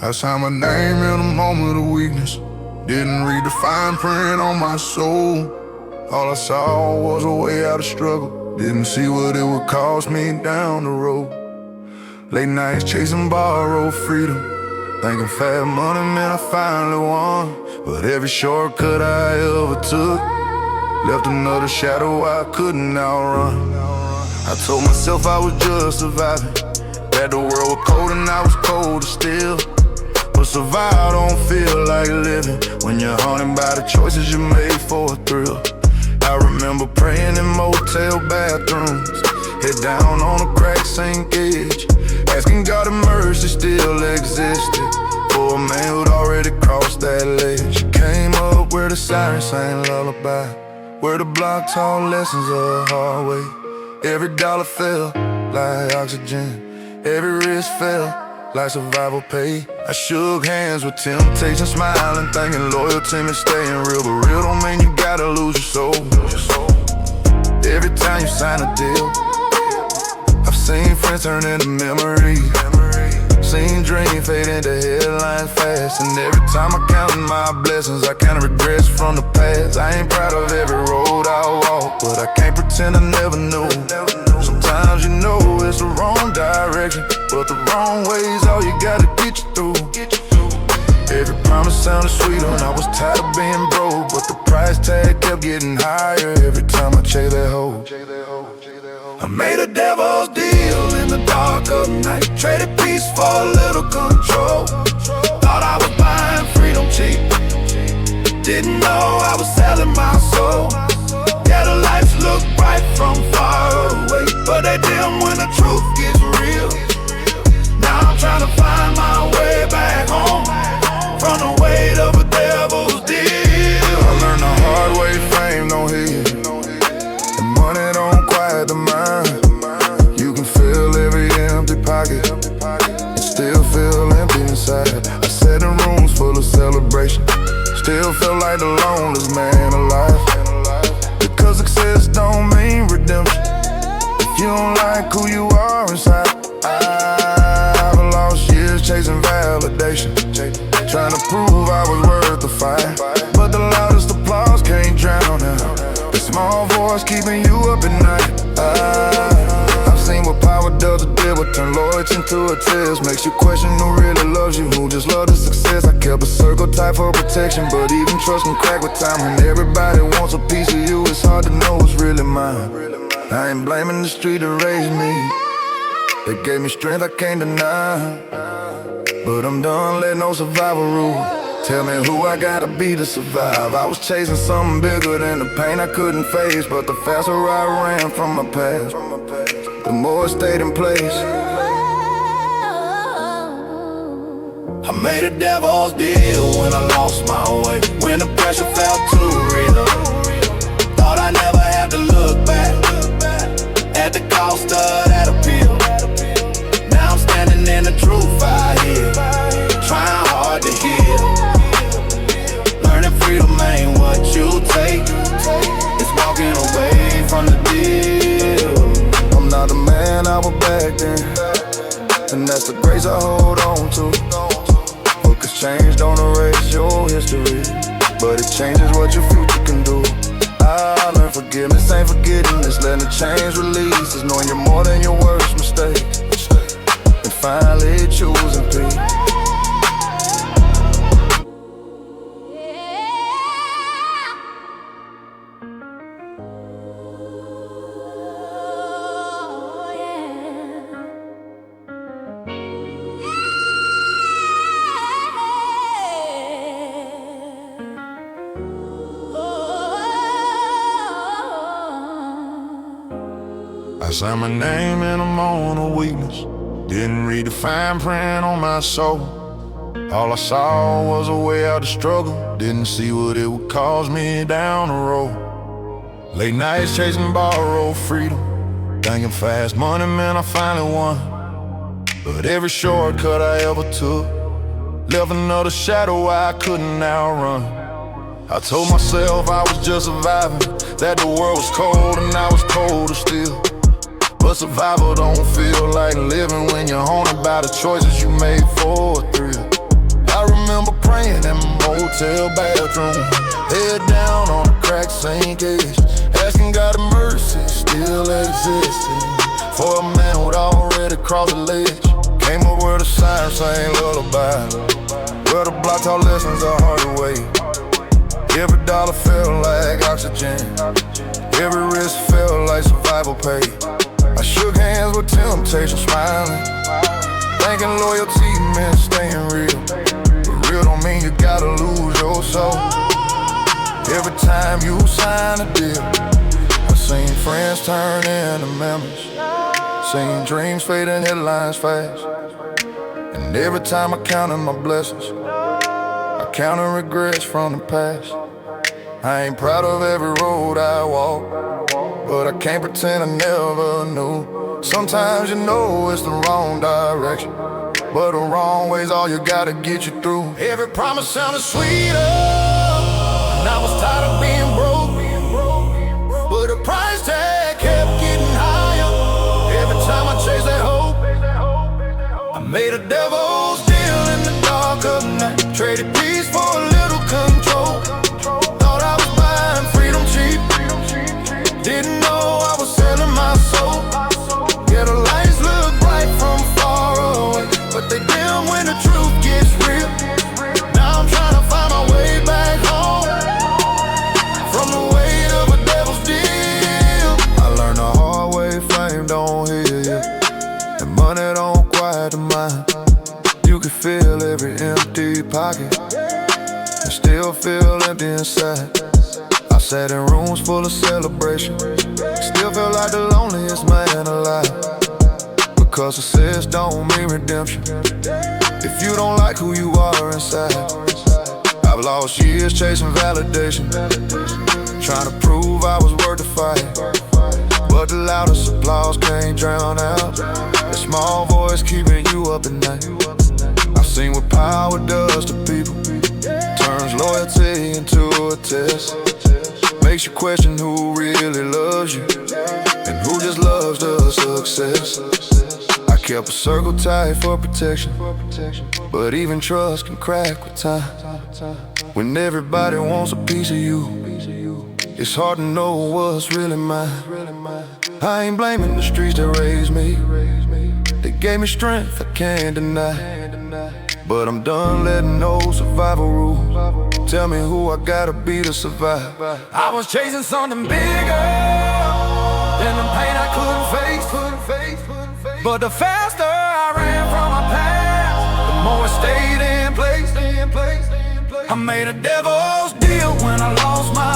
I signed my name in a moment of weakness. Didn't read the fine print on my soul. All I saw was a way out of struggle. Didn't see what it would cost me down the road. Late nights chasing borrowed freedom, thinking fast money meant I finally won. But every shortcut I ever took left another shadow I couldn't outrun. I told myself I was just surviving, that the world was cold and I was colder still. But survival don't feel like living when you're haunted by the choices you made for a thrill. I remember praying in motel bathrooms, head down on a crack sink edge, asking God if mercy still existed for a man who'd already crossed that ledge. Came up where the sirens sang lullaby, where the block taught lessons of the hard way. Every dollar felt like oxygen, every risk felt like survival pay. I shook hands with temptation, smiling, thinking loyalty meant staying real. But real don't mean you gotta lose your soul. Every time you sign a deal, I've seen friends turn into memories, seen dreams fade into headlines fast. And every time I count my blessings, I count regrets from the past. I ain't proud of every road I walk, but I can't pretend I never knew. Sometimes you know it's the wrong direction, but the wrong way's all you gotta get you through. Every promise sounded sweet when I was tired of being broke, but the price tag kept getting higher every time I chased that hoe. I made a devil's deal in the dark of night, traded peace for a little control. Thought I was buying freedom cheap, didn't know I was selling my soul. Yeah, the lights look bright from far away, but they dim when the truth gets real. Now I'm trying to find my way back home from the weight of a devil's deal. I learned the hard way, fame don't heal, and money don't quiet the mind. You can fill every empty pocket and still feel empty inside. I sat in rooms full of celebration, still feel like the loneliest man alive. Because success don't mean redemption if you don't like who you are inside. I've lost years chasing validation, trying to prove I was worth the fight. But the loudest applause can't drown out the small voice keeping you up at night. I've seen what power does to deal with, turn loyalty into a test. Makes you question who really loves you, who just loves the success. I kept a circle tight for protection, but even trust can crack with time. When everybody wants a piece of you, it's hard to know what's really mine. I ain't blaming the street that raised me, they gave me strength I can't deny. But I'm done letting no survival rule tell me who I gotta be to survive. I was chasing something bigger than the pain I couldn't face, but the faster I ran from my past, the more it stayed in place. I made a devil's deal when I lost my way, when the pressure felt too real. Thought I never had to look back at the cost of that appeal. Now I'm standing in the truth I hear, trying hard to heal. Learning freedom ain't what you take, it's walking away from the deal. I'm not the man I was back then, and that's the grace I hold on to. Because change don't erase your history, but it changes what your future can do. I learned forgiveness ain't forgetting, it's letting the change release. It's knowing you're more than your worst mistakes, and finally choosing peace. I signed my name in a moment of weakness, didn't read the fine print on my soul. All I saw was a way out of struggle, didn't see what it would cost me down the road. Late nights chasing borrowed freedom, thinking fast money meant I finally won. But every shortcut I ever took left another shadow I couldn't outrun. I told myself I was just surviving, that the world was cold and I was colder still. But survival don't feel like living when you're haunted by the choices you made for a thrill. remember praying in my motel bathroom, head down on the crack sink edge, asking God of mercy still existed. For a man who'd already crossed the ledge, came up with a siren saying lullaby. Where the block taught lessons the hard way. Every dollar felt like oxygen, every risk felt like survival pay. I shook hands with temptation, smiling, thinking loyalty meant staying real. But real don't mean you gotta lose your soul. Every time you sign a deal, I seen friends turn into memories, seen dreams fade in headlines fast. And every time I counted my blessings, I counted regrets from the past. I ain't proud of every road I walk, but I can't pretend I never knew. Sometimes you know it's the wrong direction, but the wrong way's all you gotta get you through. Every promise sounded sweeter, and I was tired of being broke, but the price tag kept getting higher. Every time I chased that hope, I made a devil's deal in the dark of night. Traded peace for a little control. Thought I was buying freedom cheap, didn't know I was selling my soul. Yeah, the lights look bright from far away, but they dim when the truth gets real. Now I'm trying to find my way back home from the weight of a devil's deal. I learned the hard way, fame don't heal you, and money don't quiet the mind. You can feel every empty pocket and still feel empty inside. I sat in rooms full of celebration, still feel like the loneliest man alive. Because success don't mean redemption if you don't like who you are inside. I've lost years chasing validation, trying to prove I was worth the fight. But the loudest applause can't drown out the small voice keeping you up at night. I've seen what power does to people, turns loyalty into a test, makes you question who really loves you and who just loves the success. I kept a circle tight for protection, but even trust can crack with time. When everybody wants a piece of you, it's hard to know what's really mine. I ain't blaming the streets that raised me, they gave me strength I can't deny. But I'm done letting no survival rule tell me who I gotta be to survive. I was chasing something bigger than the pain I couldn't face. But the faster I ran from my past, the more it stayed in place. I made a devil's deal when I lost my